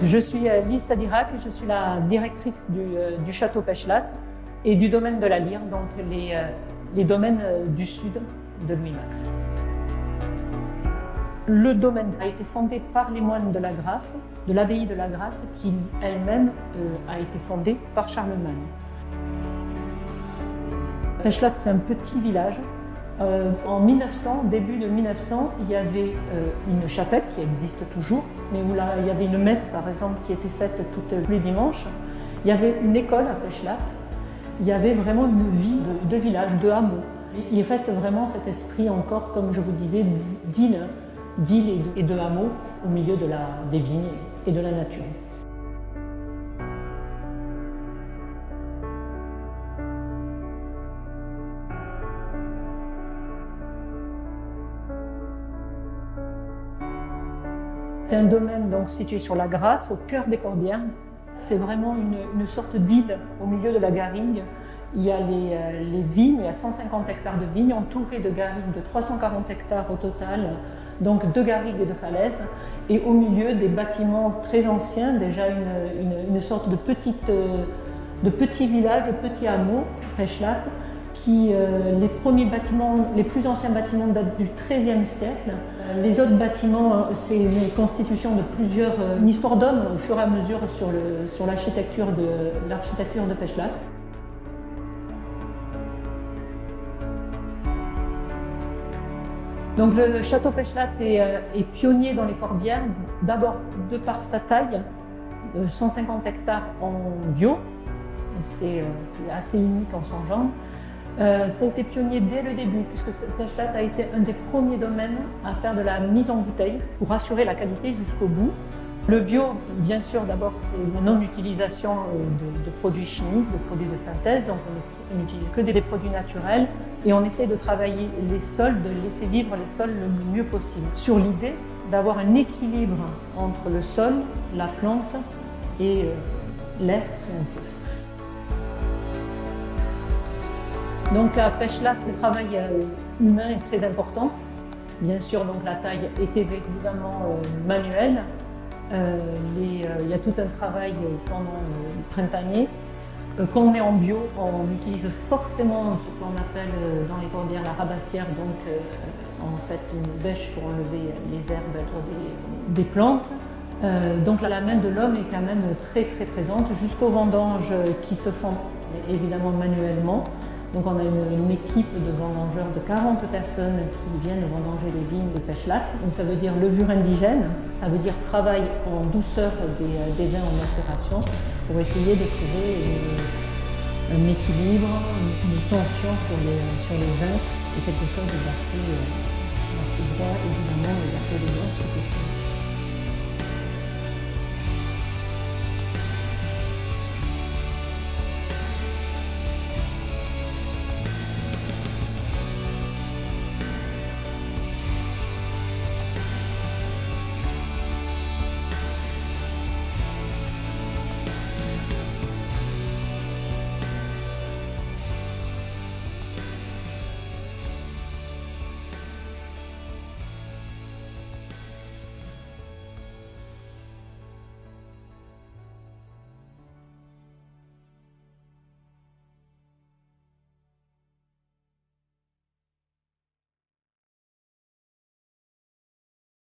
Je suis Lise Sadirac, je suis la directrice du château Pechlate et du domaine de la Lyre, donc les domaines du sud de Louis Max. Le domaine a été fondé par les moines de la Grâce, de l'abbaye de la Grâce, qui elle-même a été fondée par Charlemagne. Pechlate, c'est un petit village. En 1900, début de 1900, il y avait une chapelle qui existe toujours, mais où là, il y avait une messe, par exemple, qui était faite tous les dimanches. Il y avait une école à Pechlate. Il y avait vraiment une vie de village, de hameau. Il reste vraiment cet esprit encore, comme je vous disais, d'île et de hameau au milieu des vignes et de la nature. C'est un domaine donc situé sur la Grasse, au cœur des Corbières. C'est vraiment une sorte d'île au milieu de la garrigue. Il y a les vignes, il y a 150 hectares de vignes entourées de garrigues de 340 hectares au total, donc de garrigues et de falaises. Et au milieu des bâtiments très anciens, déjà une sorte de petit village, de petit hameau, Pechlate, les premiers bâtiments, les plus anciens bâtiments datent du XIIIe siècle. Les autres bâtiments, c'est une constitution de une histoire d'homme au fur et à mesure sur l'architecture de Pechlate. Donc le château Pechlate est pionnier dans les Corbières, d'abord de par sa taille, 150 hectares en bio, c'est assez unique en son genre. Ça a été pionnier dès le début, puisque Pechlate a été un des premiers domaines à faire de la mise en bouteille pour assurer la qualité jusqu'au bout. Le bio, bien sûr, d'abord, c'est la non-utilisation de produits chimiques, de produits de synthèse, donc on n'utilise que des produits naturels et on essaie de travailler les sols, de laisser vivre les sols le mieux possible. Sur l'idée d'avoir un équilibre entre le sol, la plante et l'air, si on peut. Donc à Pechlate, le travail humain est très important. Bien sûr, donc la taille est évidemment manuelle. Il y a tout un travail pendant le printanier. Quand on est en bio, on utilise forcément ce qu'on appelle dans les Corbières la rabassière, donc en fait une bêche pour enlever les herbes des plantes. Donc la main de l'homme est quand même très très présente jusqu'aux vendanges qui se font évidemment manuellement. Donc on a une équipe de vendangeurs de 40 personnes qui viennent vendanger les vignes de Pechlate. Donc ça veut dire levure indigène, ça veut dire travail en douceur des vins en macération pour essayer de trouver un équilibre, une tension sur les vins et quelque chose d'assez droit évidemment et d'assez élégant si possible.